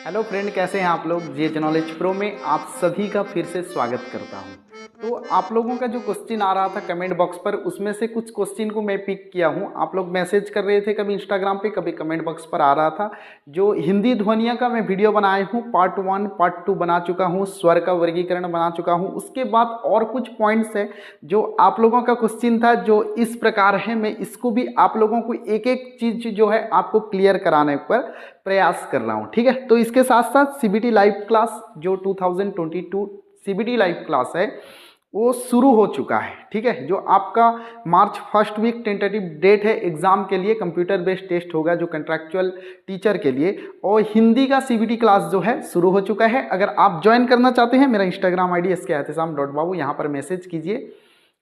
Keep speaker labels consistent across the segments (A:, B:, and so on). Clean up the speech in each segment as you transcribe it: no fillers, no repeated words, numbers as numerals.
A: Hello friend, कैसे हैं आप लोग। जीएच नॉलेज प्रो में आप सभी का फिर से स्वागत करता हूं। तो आप लोगों का जो क्वेश्चन आ रहा था कमेंट बॉक्स पर, उसमें से कुछ क्वेश्चन को मैं पिक किया हूं। आप लोग मैसेज कर रहे थे, कभी इंस्टाग्राम पे, कभी कमेंट बॉक्स पर आ रहा था। जो हिंदी ध्वनियों का मैं वीडियो बनाया हूं, पार्ट 1 पार्ट 2 बना चुका हूं, स्वर का वर्गीकरण बना चुका हूं। उसके बाद और कुछ पॉइंट्स है जो आप लोगों का क्वेश्चन था, जो इस प्रकार है। मैं इसको भी आप लोगों को एक एक चीज जो है आपको क्लियर कराने पर प्रयास कर रहा हूं, ठीक है। तो इसके साथ साथ सीबीटी लाइव क्लास जो 2022 सीबीटी लाइव क्लास है वो शुरू हो चुका है, ठीक है। जो आपका March first week tentative date है एग्जाम के लिए, कंप्यूटर बेस्ड टेस्ट होगा जो कंट्रैक्चुअल टीचर के लिए। और हिंदी का सीबीटी क्लास जो है शुरू हो चुका है। अगर आप ज्वाइन करना चाहते हैं, मेरा इंस्टाग्राम आईडी SKEhtesham.babu, यहाँ पर मैसेज कीजिए।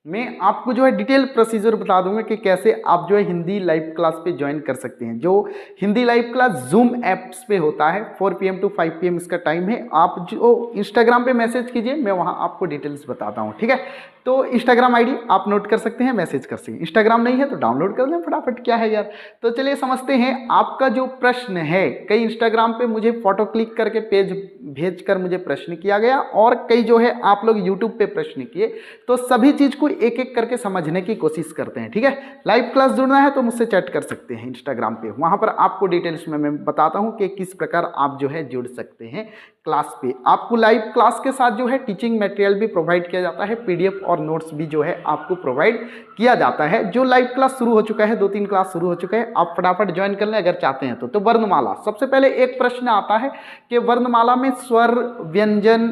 A: मैं आपको जो है डिटेल प्रोसीजर बता दूंगा कि कैसे आप जो है हिंदी लाइव क्लास पे ज्वाइन कर सकते हैं। जो Hindi live class zoom apps पे होता है, 4 PM to 5 PM इसका टाइम है। आप जो इंस्टाग्राम पे मैसेज कीजिए, मैं वहां आपको डिटेल्स बताता हूं, ठीक है। तो इंस्टाग्राम आईडी आप नोट कर सकते हैं, मैसेज कर सकते हैं। इंस्टाग्राम नहीं है तो डाउनलोड कर लें फटाफट, क्या है यार। तो चलिए समझते हैं आपका जो प्रश्न है। कई इंस्टाग्राम पे मुझे फोटो क्लिक करके पेज भेज कर मुझे प्रश्न किया गया, और कई जो है आप लोग यूट्यूब पे प्रश्न किए। तो सभी चीज को एक एक करके समझने की कोशिश करते हैं, ठीक है। लाइव क्लास जुड़ना है तो मुझसे चैट कर सकते हैं इंस्टाग्राम पे, वहां पर आपको डिटेल्स में मैं बताता हूं कि किस प्रकार आप जो है जुड़ सकते हैं क्लास पे। आपको लाइव क्लास के साथ जो है टीचिंग मटेरियल भी प्रोवाइड किया जाता है, PDF और नोट्स भी जो है आपको प्रोवाइड किया जाता है। जो लाइव क्लास शुरू हो चुका है, 2-3 क्लास शुरू हो चुका है, आप फटाफट ज्वाइन कर लें अगर चाहते हैं तो वर्णमाला, सबसे पहले एक प्रश्न आता है कि वर्णमाला में स्वर, व्यंजन,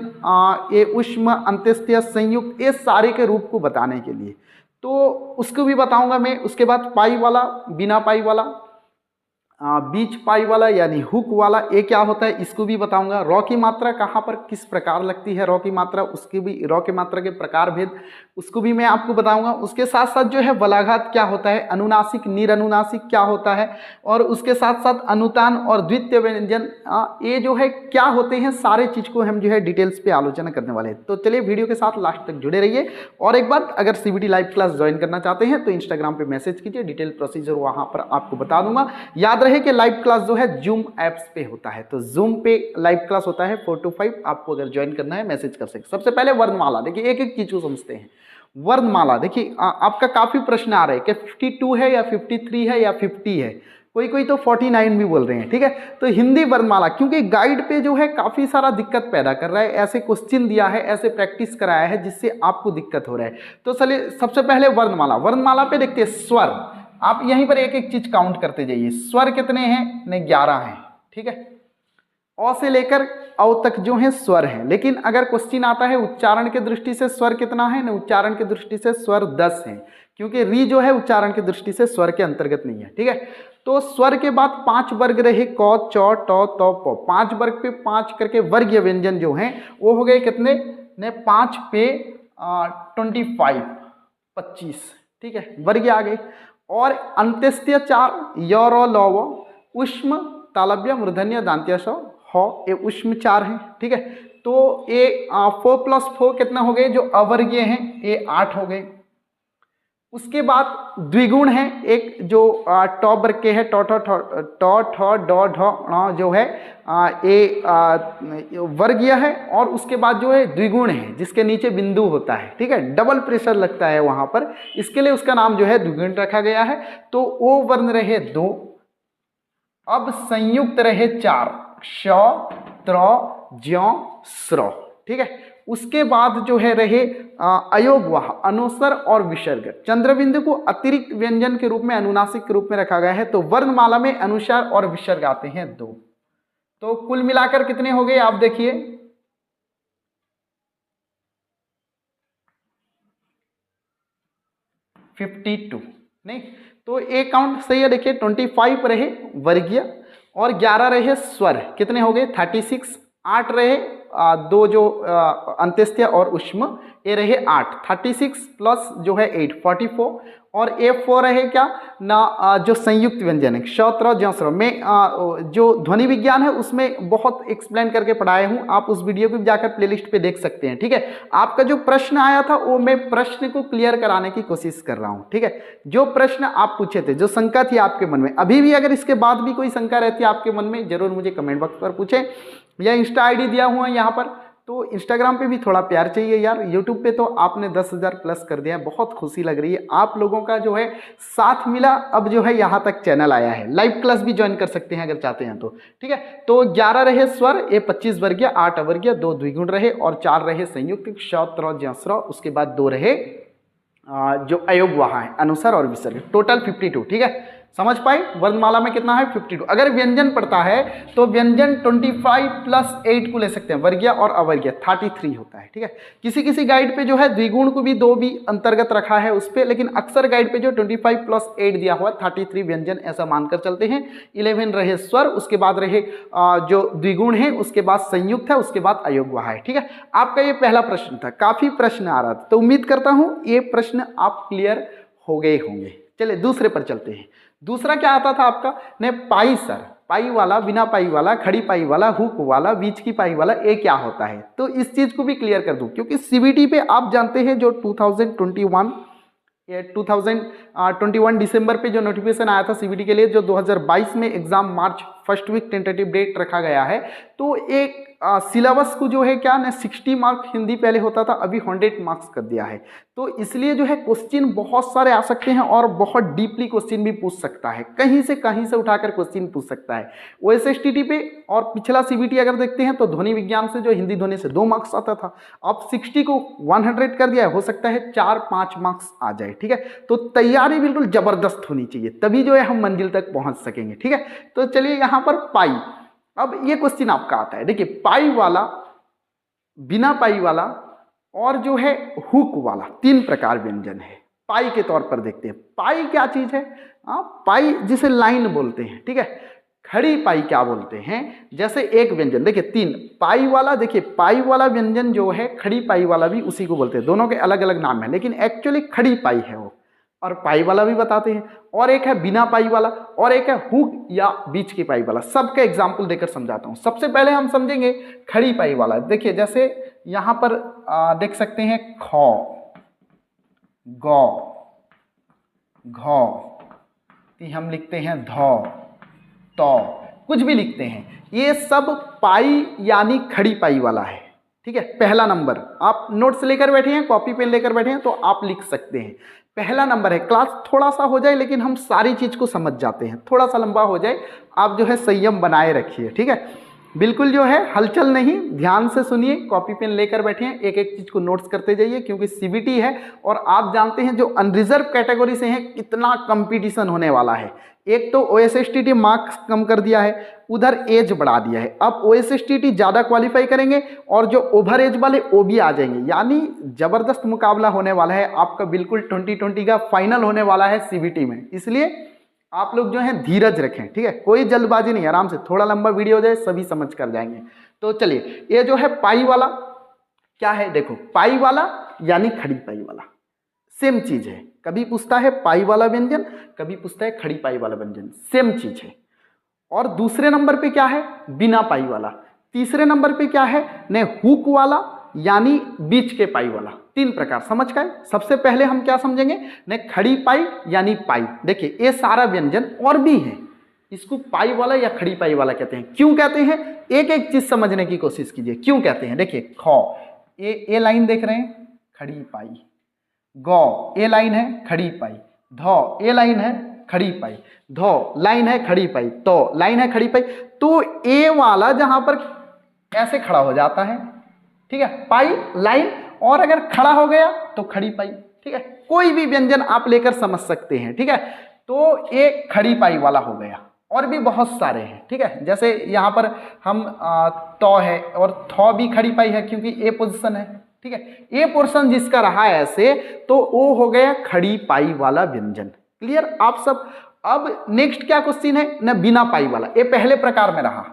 A: ये उष्म, अंत्येष्टि, संयुक्त, ये सारे के रूप को बताने के लिए, तो उसको भी बताऊंगा मैं। उसके बाद पाई वाला, बिना पाई वाला, बीच पाई वाला यानी हुक वाला, ये क्या होता है इसको भी बताऊंगा। रॉ की मात्रा कहाँ पर किस प्रकार लगती है, रॉ की मात्रा, उसकी भी, रॉ की मात्रा के प्रकार भेद, उसको भी मैं आपको बताऊंगा। उसके साथ साथ जो है बलाघात क्या होता है, अनुनासिक, निरनुनासिक क्या होता है, और उसके साथ साथ अनुतान और द्वितीय व्यंजन, ये जो है क्या होते हैं, सारे चीज को हम जो है डिटेल्स पे आलोचना करने वाले हैं। तो चलिए वीडियो के साथ लास्ट तक जुड़े रहिए। और एक बात, अगर सीबीटी लाइव क्लास ज्वाइन करना चाहते हैं तो इंस्टाग्राम पे मैसेज कीजिए, डिटेल प्रोसीजर वहां पर आपको बता दूंगा। याद रहे कि लाइव क्लास जो है जूम ऐप्स पे होता है, तो जूम पे लाइव क्लास होता है 4 to 5। आपको अगर ज्वाइन करना है मैसेज कर सकते। सबसे पहले वर्णमाला, देखिए एक एक चीज को समझते हैं। वर्णमाला, देखिए आपका काफी प्रश्न आ रहे हैं कि 52 है या 53 है या 50 है, कोई कोई तो 49 भी बोल रहे हैं, ठीक है। तो हिंदी वर्णमाला, क्योंकि गाइड पे जो है काफी सारा दिक्कत पैदा कर रहा है, ऐसे क्वेश्चन दिया है, ऐसे प्रैक्टिस कराया है जिससे आपको दिक्कत हो रहा है। तो चलिए सबसे पहले वर्णमाला, वर्णमाला पे देखते हैं स्वर। आप यहीं पर एक एक चीज काउंट करते जाइए। स्वर कितने हैं ने 11 हैं, ठीक है। अ से लेकर औ तक जो है स्वर है। लेकिन अगर क्वेश्चन आता है उच्चारण के दृष्टि से स्वर कितना है, न उच्चारण के दृष्टि से स्वर 10 है, क्योंकि री जो है उच्चारण की दृष्टि से स्वर के अंतर्गत नहीं है, ठीक है। तो स्वर के बाद 5 वर्ग रहे, क, च, ट, त, प। 5 वर्ग पे 5 करके वर्गीय व्यंजन जो है वो हो गए कितने ने, 5 पे 25, ठीक है, वर्गीय आ गए। और अंत्येष्टि 4, य, र, ल, व, उष्म, तालव्य, मूर्धन्य, दांत्य, स, ह, ये उष्म 4 हैं, ठीक है। तो ये 4 + 4 कितना हो गए, जो अवर्गीय हैं ये 8 हो गए। उसके बाद द्विगुण है एक, जो ट वर्ग के है, ट, ठ, ड, ढ जो है ये वर्गीय है। और उसके बाद जो है द्विगुण है जिसके नीचे बिंदु होता है, ठीक है, डबल प्रेशर लगता है वहां पर, इसके लिए उसका नाम जो है द्विगुण रखा गया है। तो ओ वर्ण रहे 2, अब संयुक्त रहे 4, श, त्र, ज्य, स्र, ठीक है। उसके बाद जो है रहे अयोगवाह, अनुस्वर और विसर्ग। चंद्रबिंदु को अतिरिक्त व्यंजन के रूप में, अनुनासिक के रूप में रखा गया है। तो वर्णमाला में अनुस्वर और विसर्ग आते हैं 2। तो कुल मिलाकर कितने हो गए आप देखिए, 52 नहीं, तो एक काउंट सही है। देखिए 25 रहे वर्गीय और 11 रहे स्वर, कितने हो गए 36। 8 रहे दो जो अंत्येष्टि और ऊष्म, ये रहे 8, 36 प्लस जो है 8, 44, और A4 रहे क्या ना जो संयुक्त व्यंजन है श ज् स्र में जो ध्वनि विज्ञान है उसमें बहुत एक्सप्लेन करके पढ़ाया हूँ, आप उस वीडियो को भी जाकर प्लेलिस्ट पे देख सकते हैं। ठीक है, आपका जो प्रश्न आया था वो मैं प्रश्न को क्लियर कराने की कोशिश कर रहा हूँ। ठीक है, जो प्रश्न आप पूछे थे, जो शंका थी आपके मन में, अभी भी अगर इसके बाद भी कोई शंका रहती है आपके मन में, जरूर मुझे कमेंट बॉक्स पर पूछें, या इंस्टा ID दिया हुआ है यहाँ पर। तो इंस्टाग्राम पे भी थोड़ा प्यार चाहिए यार, यूट्यूब पे तो आपने 10,000 प्लस कर दिया है, बहुत खुशी लग रही है, आप लोगों का जो है साथ मिला, अब जो है यहाँ तक चैनल आया है। लाइव क्लास भी ज्वाइन कर सकते हैं अगर चाहते हैं तो। ठीक है, तो 11 रहे स्वर, ये 25 वर्गीय, 8 अवर्गीय, 2 द्विगुण रहे और 4 रहे संयुक्त श त्र ज् स्र, उसके बाद 2 रहे जो अयोग वहाँ है अनुस्वर और विसर्ग, टोटल 52। ठीक है, समझ पाए, वर्णमाला में कितना है 52। अगर व्यंजन पढ़ता है तो व्यंजन 25 प्लस 8 को ले सकते हैं, वर्गीय और अवर्गीय 33 होता है। ठीक है, किसी किसी गाइड पे जो है द्विगुण को भी 2 भी अंतर्गत रखा है उस पर, लेकिन अक्सर गाइड पे जो 25 प्लस 8 दिया हुआ 33 व्यंजन ऐसा मानकर चलते हैं। 11 रहे स्वर, उसके बाद रहे जो द्विगुण है, उसके बाद संयुक्त है, उसके बाद अयोग वहाँ है। ठीक है, आपका ये पहला प्रश्न था, काफी प्रश्न आ रहा था, तो उम्मीद करता हूँ ये प्रश्न आप क्लियर हो गए होंगे। चलिए दूसरे पर चलते हैं। दूसरा क्या आता था आपका ने पाई सर, पाई वाला, बिना पाई वाला, खड़ी पाई वाला, हुक वाला, बीच की पाई वाला, ये क्या होता है, तो इस चीज को भी क्लियर कर दूं, क्योंकि CBT पे आप जानते हैं जो 2021 दिसंबर पे जो नोटिफिकेशन आया था CBT के लिए, जो 2022 में exam March first week tentative date रखा गया है, तो एक सिलेबस को जो है क्या ना 60 मार्क हिंदी पहले होता था, अभी 100 मार्क्स कर दिया है। तो इसलिए जो है क्वेश्चन बहुत सारे आ सकते हैं और बहुत डीपली क्वेश्चन भी पूछ सकता है, कहीं से उठाकर क्वेश्चन पूछ सकता है। OSSTT पे और पिछला CBT अगर देखते हैं तो ध्वनि विज्ञान से जो हिंदी ध्वनि से 2 मार्क्स आता था, अब 60 को 100 कर दिया है, हो सकता है 4-5 मार्क्स आ जाए। ठीक है, तो तैयारी बिल्कुल जबरदस्त होनी चाहिए, तभी जो है हम मंजिल तक पहुंच सकेंगे। ठीक है, तो चलिए यहाँ पर पाई, अब ये क्वेश्चन आपका आता है, देखिए पाई वाला, बिना पाई वाला और जो है हुक वाला, 3 प्रकार व्यंजन है। पाई के तौर पर देखते हैं, पाई क्या चीज है, पाई जिसे लाइन बोलते हैं। ठीक है, खड़ी पाई क्या बोलते हैं, जैसे एक व्यंजन देखिए 3 पाई वाला, देखिए पाई वाला व्यंजन जो है, खड़ी पाई वाला भी उसी को बोलते हैं, दोनों के अलग अलग नाम है, लेकिन एक्चुअली खड़ी पाई है वो, और पाई वाला भी बताते हैं, और एक है बिना पाई वाला, और एक है हुक या बीच की पाई वाला। सबका एग्जाम्पल देकर समझाता हूं। सबसे पहले हम समझेंगे खड़ी पाई वाला। देखिए जैसे यहां पर देख सकते हैं खौ, गौ, घौ, हम लिखते हैं धौ, तौ, कुछ भी लिखते हैं, ये सब पाई यानी खड़ी पाई वाला है। ठीक है, पहला नंबर, आप नोट्स लेकर बैठे हैं, कॉपी पेन लेकर बैठे हैं तो आप लिख सकते हैं, पहला नंबर है। क्लास थोड़ा सा हो जाए लेकिन हम सारी चीज को समझ जाते हैं, थोड़ा सा लंबा हो जाए, आप जो है संयम बनाए रखिए। ठीक है, बिल्कुल जो है हलचल नहीं, ध्यान से सुनिए, कॉपी पेन लेकर बैठिए, एक एक चीज को नोट्स करते जाइए, क्योंकि CBT है और आप जानते हैं जो अनरिजर्व कैटेगरी से हैं कितना कंपटीशन होने वाला है। एक तो OSSTT मार्क्स कम कर दिया है, उधर एज बढ़ा दिया है, अब OSSTT ज़्यादा क्वालिफाई करेंगे और जो ओवर एज वाले वो भी आ जाएंगे, यानी जबरदस्त मुकाबला होने वाला है आपका, बिल्कुल 2020 का फाइनल होने वाला है CBT में। इसलिए आप लोग जो है धीरज रखें। ठीक है, कोई जल्दबाजी नहीं, आराम से, थोड़ा लंबा वीडियो हो जाए सभी समझ कर जाएंगे। तो चलिए, ये जो है पाई वाला क्या है, देखो पाई वाला यानी खड़ी पाई वाला, सेम चीज है, कभी पूछता है पाई वाला व्यंजन, कभी पूछता है खड़ी पाई वाला व्यंजन, सेम चीज है। और दूसरे नंबर पे क्या है, बिना पाई वाला। तीसरे नंबर पे क्या है ने हुक वाला यानी बीच के पाई वाला। 3 प्रकार समझ गए। सबसे पहले हम क्या समझेंगे ने खड़ी पाई यानी पाई। देखिए ये सारा व्यंजन और भी है, इसको पाई वाला या खड़ी पाई वाला कहते हैं। क्यों कहते हैं, एक एक चीज समझने की कोशिश कीजिए, क्यों कहते हैं। देखिए खौ, ये लाइन देख रहे हैं, खड़ी पाई, गौ ए लाइन है, खड़ी पाई, धौ ए लाइन है, खड़ी पाई, धौ लाइन है, खड़ी पाई, तो लाइन है, खड़ी पाई। तो ए वाला जहां पर ऐसे खड़ा हो जाता है, ठीक है, पाई लाइन, और अगर खड़ा हो गया तो खड़ी पाई। ठीक है, कोई भी व्यंजन आप लेकर समझ सकते हैं। ठीक है, तो ये खड़ी पाई वाला हो गया, और भी बहुत सारे हैं। ठीक है, जैसे यहाँ पर हम तो है और थौ भी खड़ी पाई है क्योंकि ए पोजीशन है। ठीक है, ए पोर्शन जिसका रहा है ऐसे, तो वो हो गया खड़ी पाई वाला व्यंजन। क्लियर आप सब। अब नेक्स्ट क्या क्वेश्चन है ना, बिना पाई वाला, ये पहले प्रकार में रहा।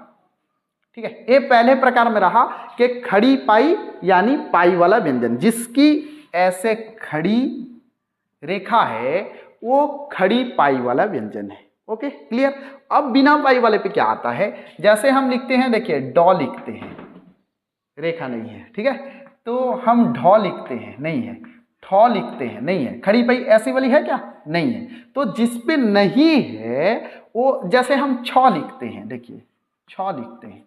A: ठीक है। ये पहले प्रकार में रहा कि खड़ी पाई यानी पाई वाला व्यंजन, जिसकी ऐसे खड़ी रेखा है वो खड़ी पाई वाला व्यंजन है। Okay clear. अब बिना पाई वाले पे क्या आता है, जैसे हम लिखते हैं, देखिए डॉ लिखते हैं, रेखा नहीं है, ठीक है, तो हम ढॉ लिखते हैं, नहीं है, ठॉ लिखते हैं, नहीं है, खड़ी पाई ऐसी वाली है क्या, नहीं है। तो जिस पे नहीं है वो, जैसे हम छ लिखते हैं, देखिए छ लिखते हैं,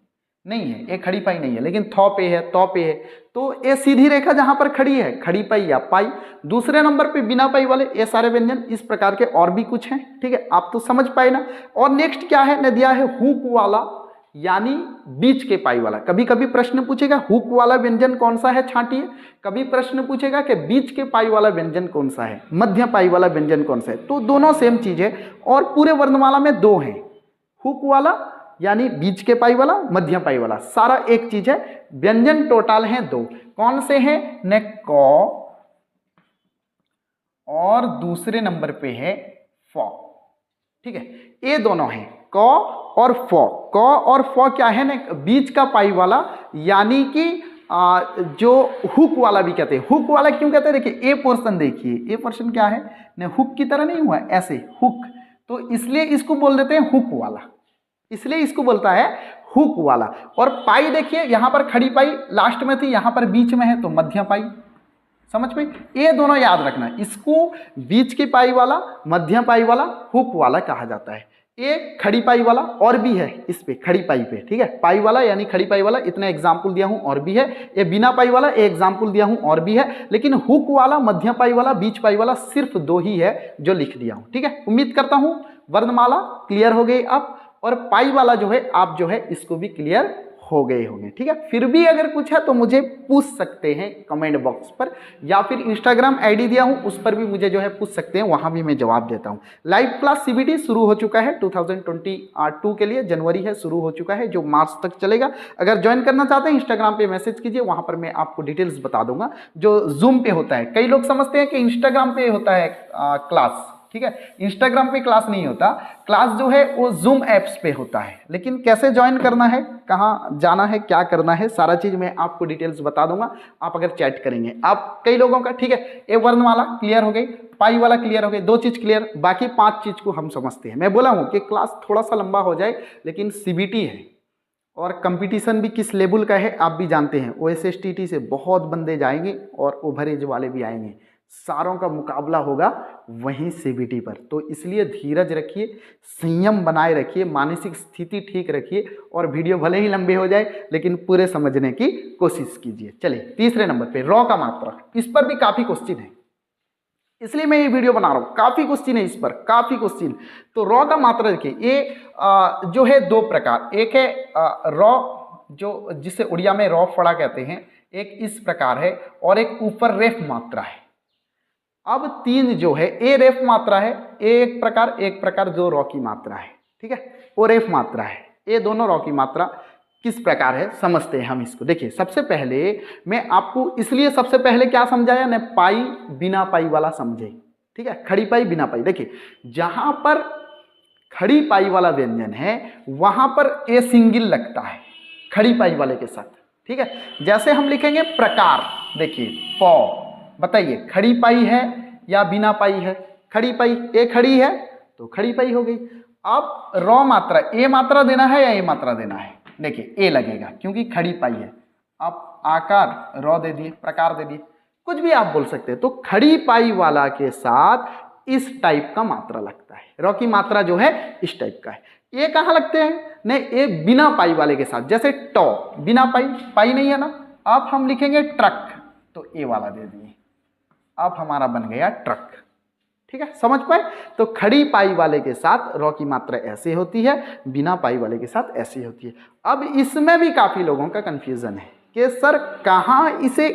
A: नहीं है, ये खड़ी पाई नहीं है, लेकिन थौ पे है, तौ पे है, तो ये सीधी रेखा जहां पर खड़ी है, खड़ी पाई या पाई। दूसरे नंबर पे बिना पाई वाले ये सारे व्यंजन, इस प्रकार के और भी कुछ हैं, ठीक है, आप तो समझ पाए ना। और नेक्स्ट क्या है, ने दिया है हुक वाला यानी बीच के पाई वाला। कभी कभी प्रश्न पूछेगा हुक वाला व्यंजन कौन सा है, छांटिए। कभी प्रश्न पूछेगा कि बीच के पाई वाला व्यंजन कौन सा है, मध्य पाई वाला व्यंजन कौन सा है, तो दोनों सेम चीज है। और पूरे वर्णमाला में दो हैं, हुक वाला यानी बीच के पाई वाला, मध्य पाई वाला, सारा एक चीज है। व्यंजन टोटल हैं दो, कौन से हैं, ने क और दूसरे नंबर पे है फ, ठीक है, ये दोनों हैं क और फ। क और फ क्या है ना, बीच का पाई वाला, यानी कि जो हुक वाला भी कहते हैं। हुक वाला क्यों कहते हैं, देखिए ए पोर्शन, देखिए ए पोर्शन क्या है ना, हुक की तरह नहीं हुआ ऐसे हुक, तो इसलिए इसको बोल देते हैं हुक वाला, इसलिए इसको बोलता है हुक वाला। और पाई देखिए यहां पर खड़ी पाई लास्ट में थी, यहां पर बीच में है, तो मध्य पाई, समझ में, ये दोनों याद रखना, इसको बीच की पाई वाला, मध्य पाई वाला, हुक वाला कहा जाता है। ये खड़ी पाई वाला और भी है इस पे, खड़ी पाई पे, ठीक है, पाई वाला यानी खड़ी पाई वाला, इतना एग्जाम्पल दिया हूं और भी है। ये बिना पाई वाला ये एग्जाम्पल दिया हूं और भी है, लेकिन हुक वाला, मध्य पाई वाला, बीच पाई वाला सिर्फ दो ही है जो लिख दिया हूं, ठीक है। उम्मीद करता हूं वर्णमाला क्लियर हो गई अब, और पाई वाला जो है आप जो है इसको भी क्लियर हो गए होंगे, ठीक है। फिर भी अगर कुछ है तो मुझे पूछ सकते हैं कमेंट बॉक्स पर, या फिर इंस्टाग्राम आईडी दिया हूं उस पर भी मुझे जो है पूछ सकते हैं, वहां भी मैं जवाब देता हूं। लाइव क्लास सीबीटी शुरू हो चुका है 2022 के लिए, जनवरी है, शुरू हो चुका है, जो मार्च तक चलेगा। अगर ज्वाइन करना चाहते हैं इंस्टाग्राम पे मैसेज कीजिए, वहां पर मैं आपको डिटेल्स बता दूंगा। जो जूम पे होता है, कई लोग समझते हैं कि इंस्टाग्राम पे होता है क्लास, ठीक है, इंस्टाग्राम पे क्लास नहीं होता, क्लास जो है वो जूम एप्स पे होता है। लेकिन कैसे ज्वाइन करना है, कहाँ जाना है, क्या करना है, सारा चीज मैं आपको डिटेल्स बता दूंगा, आप अगर चैट करेंगे। आप कई लोगों का, ठीक है, ये वर्णमाला क्लियर हो गई, पाई वाला क्लियर हो गई, दो चीज क्लियर, बाकी पांच चीज को हम समझते हैं। मैं बोला हूं कि क्लास थोड़ा सा लंबा हो जाए, लेकिन सीबीटी है और कंपटीशन भी किस लेवल का है आप भी जानते हैं। OSSTT से बहुत बंदे जाएंगे और ओवरेज वाले भी आएंगे, सारों का मुकाबला होगा वहीं सीबीटी पर। तो इसलिए धीरज रखिए, संयम बनाए रखिए, मानसिक स्थिति ठीक रखिए, और वीडियो भले ही लंबे हो जाए लेकिन पूरे समझने की कोशिश कीजिए। चलिए तीसरे नंबर पे रॉ का मात्रा, इस पर भी काफी क्वेश्चन है, इसलिए मैं ये वीडियो बना रहा हूँ, काफी क्वेश्चन है इस पर, काफी क्वेश्चन। तो रॉ का मात्रा देखिए, ये जो है दो प्रकार, एक है रॉ जो जिसे उड़िया में रॉ फड़ा कहते हैं, एक इस प्रकार है, और एक ऊपर रेफ मात्रा है। अब तीन जो है, ए रेफ मात्रा है, एक प्रकार जो रॉ की मात्रा है, ठीक है, वो रेफ मात्रा है। ये दोनों रॉ की मात्रा किस प्रकार है समझते हैं हम इसको। देखिए सबसे पहले मैं आपको इसलिए सबसे पहले क्या समझाया ने, पाई बिना पाई वाला समझे, ठीक है, खड़ी पाई बिना पाई। देखिए जहां पर खड़ी पाई वाला व्यंजन है वहां पर ए सिंगल लगता है खड़ी पाई वाले के साथ, ठीक है। जैसे हम लिखेंगे प्रकार, देखिए प, बताइए खड़ी पाई है या बिना पाई है, खड़ी पाई, ए खड़ी है तो खड़ी पाई हो गई। अब रॉ मात्रा, ए मात्रा देना है या ए मात्रा देना है, देखिए ए लगेगा क्योंकि खड़ी पाई है। आप आकार रॉ दे दिए, प्रकार दे दिए, कुछ भी आप बोल सकते हैं। तो खड़ी पाई वाला के साथ इस टाइप का मात्रा लगता है, रॉ की मात्रा जो है इस टाइप का है। ये कहाँ लगते हैं ने, ये बिना पाई वाले के साथ, जैसे टॉ बिना पाई, पाई नहीं है ना। अब हम लिखेंगे ट्रक, तो ए वाला दे दिए, अब हमारा बन गया ट्रक, ठीक है, समझ पाए। तो खड़ी पाई वाले के साथ रॉ की मात्रा ऐसे होती है, बिना पाई वाले के साथ ऐसी होती है। अब इसमें भी काफी लोगों का कंफ्यूजन है कि सर कहाँ इसे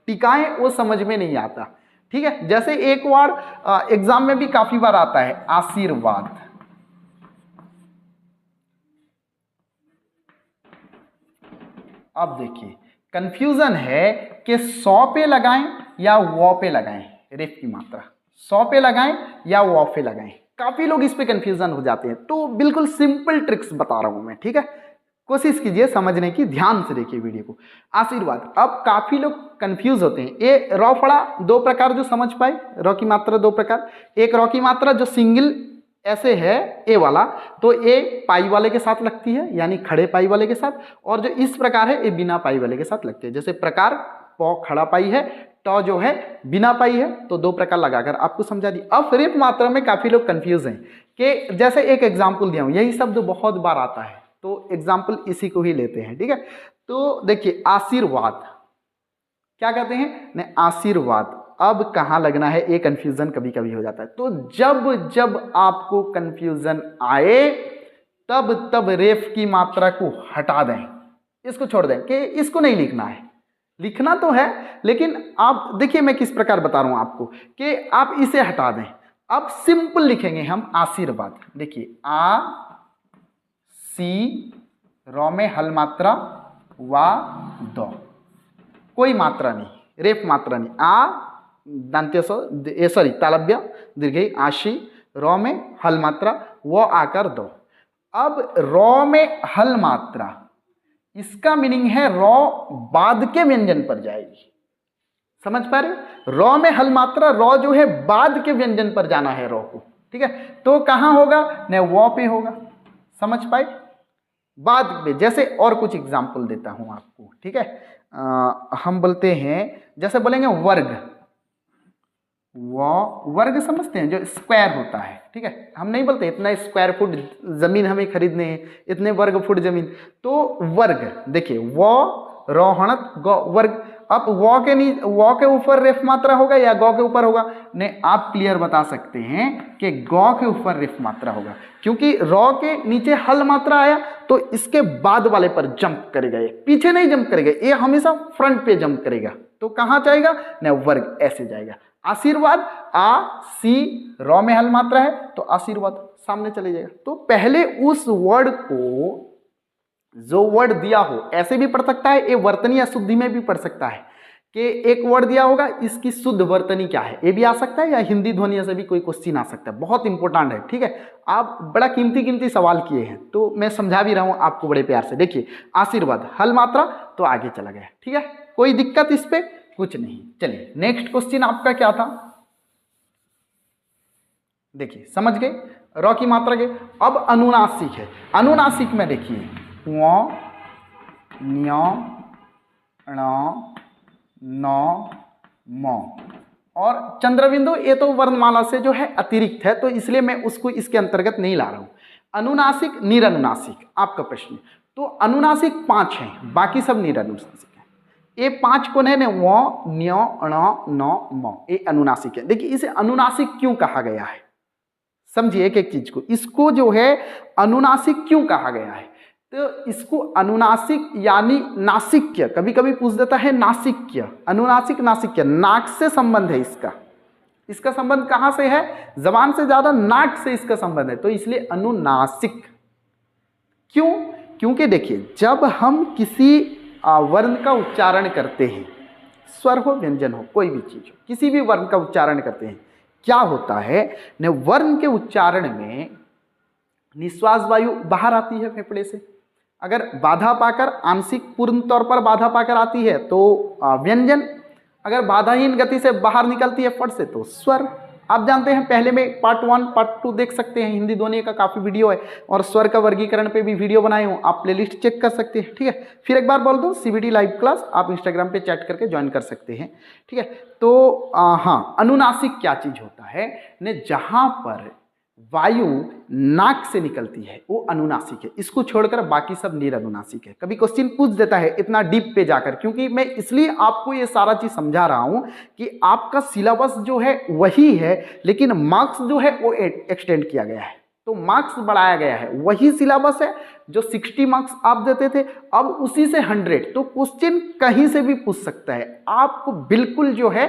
A: टिकाएं, वो समझ में नहीं आता, ठीक है। जैसे एक बार एग्जाम में भी काफी बार आता है आशीर्वाद, अब देखिए कंफ्यूजन है कि 100 पे लगाएं या वॉ पे लगाएं, रेफ की मात्रा 100 पे लगाएं या वॉ पे लगाएं, काफी लोग इस पे कंफ्यूजन हो जाते हैं। तो बिल्कुल सिंपल ट्रिक्स बता रहा हूं मैं, ठीक है, कोशिश कीजिए समझने की, ध्यान से देखिए वीडियो को। आशीर्वाद। अब काफी लोग कंफ्यूज होते हैं। ये रॉ पड़ा, दो प्रकार जो समझ पाए, रॉ की मात्रा दो प्रकार। एक रॉ की मात्रा जो सिंगल ऐसे है ए वाला, तो ए पाई वाले के साथ लगती है, यानी खड़े पाई वाले के साथ, और जो इस प्रकार है ये बिना पाई वाले के साथ लगती है। जैसे प्रकार पौ खड़ा पाई है, टॉ जो है बिना पाई है, तो दो प्रकार लगाकर आपको समझा दी। अब रेफ मात्रा में काफी लोग कंफ्यूज हैं कि जैसे एक एग्जाम्पल दिया हूं, यही शब्द बहुत बार आता है, तो एग्जाम्पल इसी को ही लेते हैं, ठीक है। तो देखिए आशीर्वाद, क्या कहते हैं ने आशीर्वाद। अब कहाँ लगना है, ये कंफ्यूजन कभी कभी हो जाता है। तो जब जब आपको कंफ्यूजन आए तब तब रेफ की मात्रा को हटा दें, इसको छोड़ दें कि इसको नहीं लिखना है। लिखना तो है, लेकिन आप देखिए मैं किस प्रकार बता रहा हूं आपको कि आप इसे हटा दें। अब सिंपल लिखेंगे हम आशीर्वाद। देखिए आ सी रॉ में हल मात्रा वा दो, कोई मात्रा नहीं, रेफ मात्रा नहीं। आ दांत्य सॉरी तालव्य दीर्घई आशी, रॉ में हल मात्रा वो आकर दो। अब रॉ में हल मात्रा, इसका मीनिंग है रॉ बाद के व्यंजन पर जाएगी। समझ पा रहे? रॉ में हल मात्रा, रॉ जो है बाद के व्यंजन पर जाना है रॉ को, ठीक है। तो कहां होगा ने वो पे होगा। समझ पाए? बाद में। जैसे और कुछ एग्जाम्पल देता हूं आपको, ठीक है। हम बोलते हैं, जैसे बोलेंगे वर्ग, वो वर्ग समझते हैं जो स्क्वायर होता है, ठीक है। हम नहीं बोलते इतना स्क्वायर फुट जमीन हमें खरीदने हैं, इतने वर्ग फुट जमीन, तो वर्ग। देखिए वो रोहणत गौ वर्ग। अब वो के ऊपर रेफ मात्रा होगा या गौ के ऊपर होगा ने आप क्लियर बता सकते हैं कि गौ के ऊपर रेफ मात्रा होगा, क्योंकि रॉ के नीचे हल मात्रा आया तो इसके बाद वाले पर जंप करेगा, ये पीछे नहीं जंप करेगा, ये हमेशा फ्रंट पे जंप करेगा। तो कहां जाएगा ने वर्ग, ऐसे जाएगा। आशीर्वाद आ सी रॉ में हल मात्रा है तो आशीर्वाद सामने चले जाएगा। तो पहले उस वर्ड को, जो वर्ड दिया हो, ऐसे भी पढ़ सकता है, ये वर्तनी या शुद्धि में भी पढ़ सकता है कि एक वर्ड दिया होगा इसकी शुद्ध वर्तनी क्या है, ये भी आ सकता है, या हिंदी ध्वनि से भी कोई क्वेश्चन आ सकता है। बहुत इंपॉर्टेंट है, ठीक है। आप बड़ा कीमती सवाल किए हैं तो मैं समझा भी रहा हूं आपको बड़े प्यार से। देखिए आशीर्वाद हल मात्रा तो आगे चला गया, ठीक है, कोई दिक्कत इस पे कुछ नहीं। चलिए नेक्स्ट क्वेश्चन आपका क्या था, देखिए समझ गए रॉ की मात्रा के। अब अनुनासिक है। अनुनासिक में देखिए वो न्यो ण नौ मो और चंद्रबिंदु, ये तो वर्णमाला से जो है अतिरिक्त है, तो इसलिए मैं उसको इसके अंतर्गत नहीं ला रहा हूं। अनुनासिक निरनुनासिक आपका प्रश्न। तो अनुनासिक 5 हैं, बाकी सब निरनुनासिक है। ये 5 कौन है ने वो न्यो ण नौ मो, ये अनुनासिक है। देखिए इसे अनुनासिक क्यों कहा गया है, समझिए एक एक चीज को। इसको जो है अनुनासिक क्यों कहा गया है, तो इसको अनुनासिक यानी नासिक्य, कभी कभी पूछ देता है नासिक्य, अनुनासिक नासिक्य, नाक से संबंध है इसका। इसका संबंध कहां से है, जबान से ज्यादा नाक से इसका संबंध है, तो इसलिए अनुनासिक। क्यों? क्योंकि देखिए जब हम किसी वर्ण का उच्चारण करते हैं, स्वर हो व्यंजन हो कोई भी चीज हो, किसी भी वर्ण का उच्चारण करते हैं, क्या होता है ने वर्ण के उच्चारण में निश्वास वायु बाहर आती है फेफड़े से। अगर बाधा पाकर, आंशिक पूर्ण तौर पर बाधा पाकर आती है तो व्यंजन, अगर बाधाहीन गति से बाहर निकलती है फट से तो स्वर। आप जानते हैं पहले में पार्ट 1 पार्ट 2 देख सकते हैं, हिंदी ध्वनि का काफी वीडियो है, और स्वर का वर्गीकरण पे भी वीडियो बनाए हूँ, आप प्लेलिस्ट चेक कर सकते हैं, ठीक है। फिर एक बार बोल दो सीबीटी लाइव क्लास आप इंस्टाग्राम पे चैट करके ज्वाइन कर सकते हैं, ठीक है। तो हाँ, अनुनासिक क्या चीज होता है ने जहां पर वायु नाक से निकलती है वो अनुनासिक है, इसको छोड़कर बाकी सब निरनुनासिक है। कभी क्वेश्चन पूछ देता है इतना डीप पे जाकर, क्योंकि मैं इसलिए आपको ये सारा चीज समझा रहा हूं कि आपका सिलेबस जो है वही है, लेकिन मार्क्स जो है वो एक्सटेंड किया गया है, तो मार्क्स बढ़ाया गया है। वही सिलेबस है जो 60 मार्क्स आप देते थे, अब उसी से 100। तो क्वेश्चन कहीं से भी पूछ सकता है, आपको बिल्कुल जो है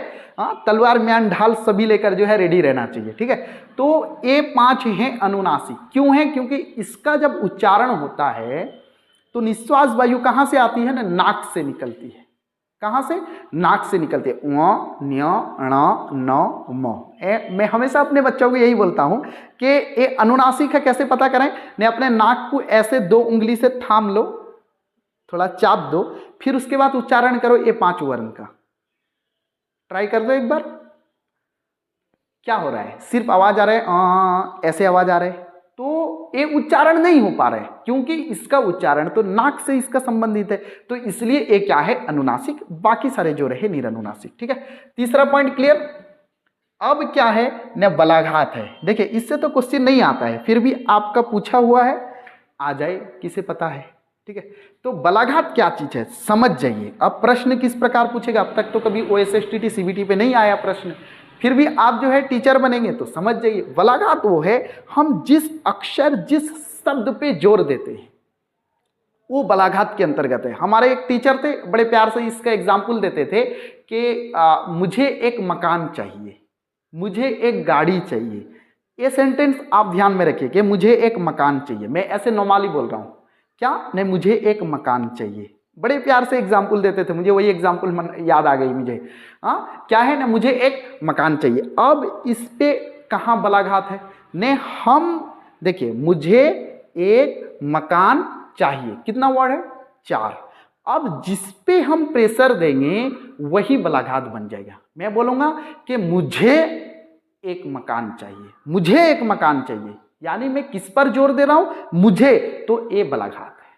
A: तलवार म्यान ढाल सभी लेकर जो है रेडी रहना चाहिए, ठीक है। तो ये 5 हैं अनुनासिक। क्यों है? क्योंकि इसका जब उच्चारण होता है तो निश्वास वायु कहाँ से आती है ना, नाक से निकलती है। कहाँ से? नाक से निकलती है। व न्य ण न म। मैं हमेशा अपने बच्चों को यही बोलता हूँ कि ये अनुनासिक है, कैसे पता करें ने, अपने नाक को ऐसे 2 उंगली से थाम लो, थोड़ा चाप दो, फिर उसके बाद उच्चारण करो ये 5 वर्ण का। ट्राई कर दो एक बार। क्या हो रहा है, सिर्फ आवाज आ रहा है, ऐसे आवाज आ रहा है, तो ये उच्चारण नहीं हो पा रहा है, क्योंकि इसका उच्चारण तो नाक से इसका संबंधित है, तो इसलिए ये क्या है, अनुनासिक, बाकी सारे जो रहे निरनुनासिक। ठीक है, तीसरा पॉइंट क्लियर। अब क्या है न, बलाघात है। देखिए इससे तो क्वेश्चन नहीं आता है, फिर भी आपका पूछा हुआ है, आ जाए, किसे पता है। ठीक है, तो बलाघात क्या चीज है समझ जाइए। अब प्रश्न किस प्रकार पूछेगा, अब तक तो कभी OSSTT CBT पे नहीं आया प्रश्न, फिर भी आप जो है टीचर बनेंगे तो समझ जाइए। बलाघात वो है, हम जिस अक्षर जिस शब्द पे जोर देते हैं वो बलाघात के अंतर्गत है। हमारे एक टीचर थे, बड़े प्यार से इसका एग्जाम्पल देते थे कि मुझे एक मकान चाहिए, मुझे एक गाड़ी चाहिए। ये सेंटेंस आप ध्यान में रखिए कि मुझे एक मकान चाहिए, मैं ऐसे नॉर्मली बोल रहा हूँ, क्या नहीं, मुझे एक मकान चाहिए। बड़े प्यार से एग्जाम्पल देते थे, मुझे वही एग्जाम्पल याद आ गई मुझे। हाँ, क्या है ना, मुझे एक मकान चाहिए। अब इस पे कहाँ बलाघात है ने, हम देखिए मुझे एक मकान चाहिए, कितना वर्ड है, 4। अब जिस पे हम प्रेशर देंगे वही बलाघात बन जाएगा। मैं बोलूंगा कि मुझे एक मकान चाहिए, मुझे एक मकान चाहिए, यानी मैं किस पर जोर दे रहा हूं, मुझे, तो ये बलाघात है।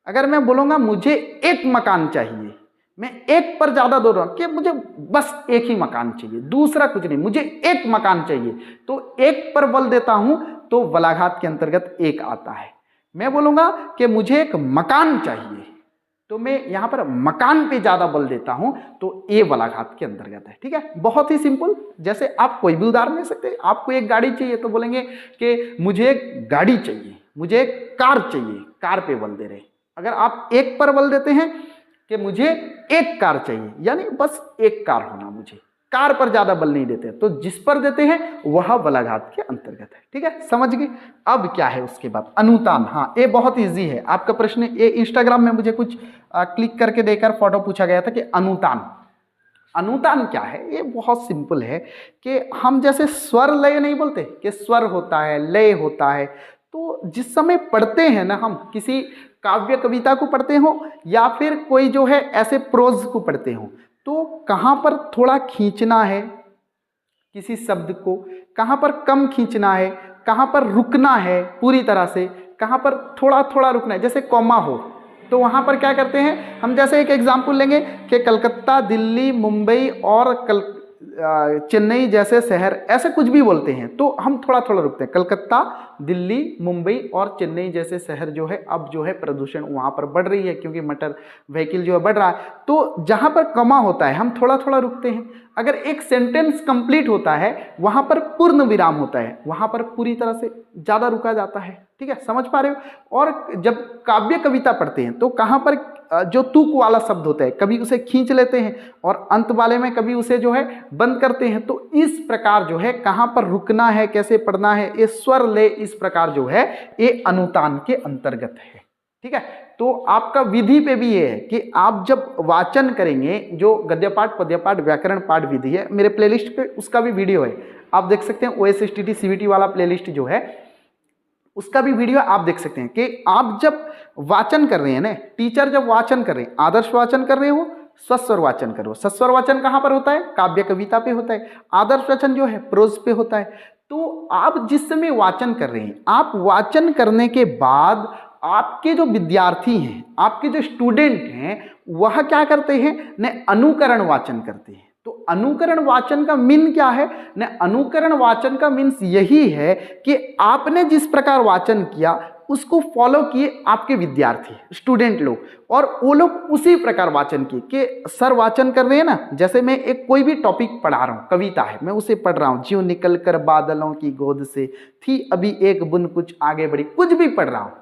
A: अगर मैं बोलूंगा मुझे एक मकान चाहिए, मैं एक पर ज्यादा जोर रहा हूं कि मुझे बस एक ही मकान चाहिए, दूसरा कुछ नहीं, मुझे एक मकान चाहिए, तो एक पर बल देता हूं तो बलाघात के अंतर्गत एक आता है। मैं बोलूंगा कि मुझे एक मकान चाहिए, तो मैं यहां पर मकान पे ज्यादा बल देता हूं, तो ये बलाघात के अंतर्गत है। ठीक है, बहुत ही सिंपल। जैसे आप कोई भी उदाहरण ले सकते हैं, आपको एक गाड़ी चाहिए तो बोलेंगे कि मुझे एक गाड़ी चाहिए, मुझे एक कार चाहिए, कार पे बल दे रहे हैं। अगर आप एक पर बल देते हैं कि मुझे एक कार चाहिए, यानी बस एक कार होना, मुझे कार पर ज्यादा बल नहीं देते, तो जिस पर देते हैं वह बलाघात के अंतर्गत है। ठीक है, समझ गए। अब क्या है उसके बाद, अनुतान। हाँ, ये बहुत इजी है आपका प्रश्न। ये इंस्टाग्राम में मुझे कुछ क्लिक करके देकर फोटो पूछा गया था कि अनुतान, अनुतान क्या है। ये बहुत सिंपल है कि हम जैसे स्वर लय नहीं बोलते कि स्वर होता है, लय होता है, तो जिस समय पढ़ते हैं ना, हम किसी काव्य कविता को पढ़ते हो या फिर कोई जो है ऐसे प्रोज को पढ़ते हो, तो कहाँ पर थोड़ा खींचना है किसी शब्द को, कहाँ पर कम खींचना है, कहाँ पर रुकना है पूरी तरह से, कहाँ पर थोड़ा थोड़ा रुकना है। जैसे कॉमा हो तो वहाँ पर क्या करते हैं हम, जैसे एक एग्जाम्पल लेंगे कि कलकत्ता, दिल्ली, मुंबई और चेन्नई जैसे शहर, ऐसे कुछ भी बोलते हैं तो हम थोड़ा थोड़ा रुकते हैं। कलकत्ता, दिल्ली, मुंबई और चेन्नई जैसे शहर जो है, अब जो है प्रदूषण वहाँ पर बढ़ रही है क्योंकि मोटर व्हीकल जो है बढ़ रहा है, तो जहाँ पर कमा होता है हम थोड़ा थोड़ा रुकते हैं। अगर एक सेंटेंस कंप्लीट होता है वहाँ पर पूर्ण विराम होता है, वहाँ पर पूरी तरह से ज़्यादा रुका जाता है। ठीक है, समझ पा रहे हो। और जब काव्य कविता पढ़ते हैं तो कहाँ पर जो तुक वाला शब्द होता है कभी उसे खींच लेते हैं और अंत वाले में कभी उसे जो है बंद करते हैं, तो इस प्रकार जो है कहाँ पर रुकना है, कैसे पढ़ना है, ये स्वर ले, इस प्रकार जो है ये अनुतान के अंतर्गत है। ठीक है, तो आपका विधि पे भी ये है कि आप जब वाचन करेंगे, जो गद्य पाठ, पद्य पाठ, व्याकरण पाठ विधि है, मेरे प्लेलिस्ट पे उसका भी वीडियो है, आप देख सकते हैं। OSSTT CBT वाला प्लेलिस्ट जो है उसका भी वीडियो आप देख सकते हैं कि आप जब वाचन कर रहे हैं ना, टीचर जब वाचन कर रहे हैं, आदर्श वाचन कर रहे हो, सस्वर वाचन करो। सस्वर वाचन कहाँ पर होता है, काव्य कविता पे होता है। आदर्श वाचन जो है प्रोज पे होता है। तो आप जिस समय वाचन कर रहे हैं, आप वाचन करने के बाद आपके जो विद्यार्थी हैं, आपके जो स्टूडेंट हैं, वह क्या करते हैं न, अनुकरण वाचन करते हैं। तो अनुकरण वाचन का मीन क्या है न, अनुकरण वाचन का मीन्स यही है कि आपने जिस प्रकार वाचन किया उसको फॉलो किए आपके विद्यार्थी, स्टूडेंट लोग, और वो लोग उसी प्रकार वाचन किए कि सर वाचन कर रहे हैं ना। जैसे मैं एक कोई भी टॉपिक पढ़ा रहा हूँ, कविता है, मैं उसे पढ़ रहा हूँ, ज्यों निकल कर बादलों की गोद से थी अभी एक बूंद कुछ आगे बढ़ी, कुछ भी पढ़ रहा हूँ,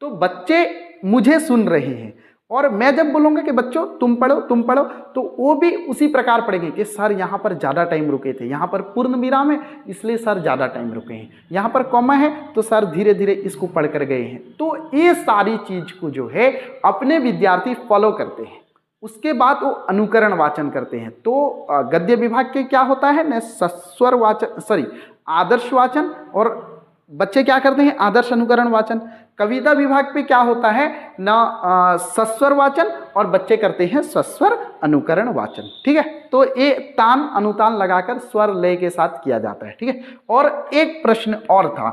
A: तो बच्चे मुझे सुन रहे हैं और मैं जब बोलूँगा कि बच्चों तुम पढ़ो तुम पढ़ो, तो वो भी उसी प्रकार पढ़ेंगे कि सर यहाँ पर ज़्यादा टाइम रुके थे, यहाँ पर पूर्ण विराम है इसलिए सर ज़्यादा टाइम रुके हैं, यहाँ पर कॉमा है तो सर धीरे धीरे इसको पढ़ कर गए हैं। तो ये सारी चीज़ को जो है अपने विद्यार्थी फॉलो करते हैं, उसके बाद वो अनुकरण वाचन करते हैं। तो गद्य विभाग के क्या होता है न, सस्वर वाचन, सॉरी आदर्श वाचन, और बच्चे क्या करते हैं आदर्श अनुकरण वाचन। कविता विभाग पे क्या होता है ना, सस्वर वाचन और बच्चे करते हैं सस्वर अनुकरण वाचन। ठीक है, तो ये तान अनुतान लगाकर स्वर लय के साथ किया जाता है। ठीक है, और एक प्रश्न और था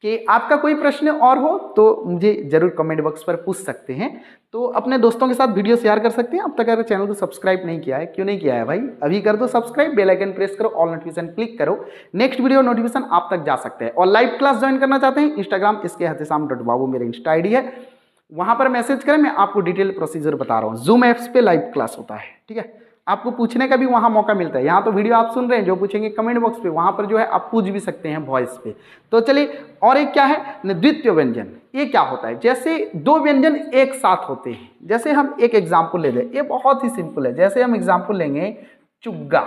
A: कि आपका कोई प्रश्न और हो तो मुझे जरूर कमेंट बॉक्स पर पूछ सकते हैं। तो अपने दोस्तों के साथ वीडियो शेयर कर सकते हैं। अब तक अगर चैनल को सब्सक्राइब नहीं किया है, क्यों नहीं किया है भाई, अभी कर दो सब्सक्राइब, बेल आइकन प्रेस करो, ऑल नोटिफिकेशन क्लिक करो, नेक्स्ट वीडियो नोटिफिकेशन आप तक जा सकते हैं। और लाइव क्लास ज्वाइन करना चाहते हैं, इंस्टाग्राम iskehatisam.babu मेरे इंस्टा आईडी है, वहां पर मैसेज करें, मैं आपको डिटेल प्रोसीजर बता रहा हूँ। जूम एप्स पे लाइव क्लास होता है। ठीक है, आपको पूछने का भी वहां मौका मिलता है। यहाँ तो वीडियो आप सुन रहे हैं, जो पूछेंगे कमेंट बॉक्स पे, वहां पर जो है आप पूछ भी सकते हैं वॉइस पे। तो चलिए, और एक क्या है द्वितीय व्यंजन, ये क्या होता है, जैसे दो व्यंजन एक साथ होते हैं। जैसे हम एक एग्जाम्पल ले लें, ये बहुत ही सिंपल है। जैसे हम एग्जाम्पल लेंगे चुग्गा।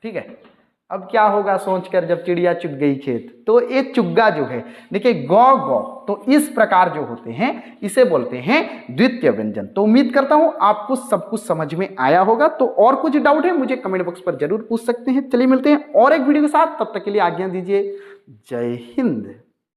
A: ठीक है, अब क्या होगा सोचकर, जब चिड़िया चुग गई खेत, तो ये चुग्गा जो है, देखिए गौ गौ, तो इस प्रकार जो होते हैं इसे बोलते हैं द्वितीय व्यंजन। तो उम्मीद करता हूं आपको सब कुछ समझ में आया होगा। तो और कुछ डाउट है मुझे कमेंट बॉक्स पर जरूर पूछ सकते हैं। चलिए मिलते हैं और एक वीडियो के साथ, तब तक के लिए आज्ञा दीजिए। जय हिंद।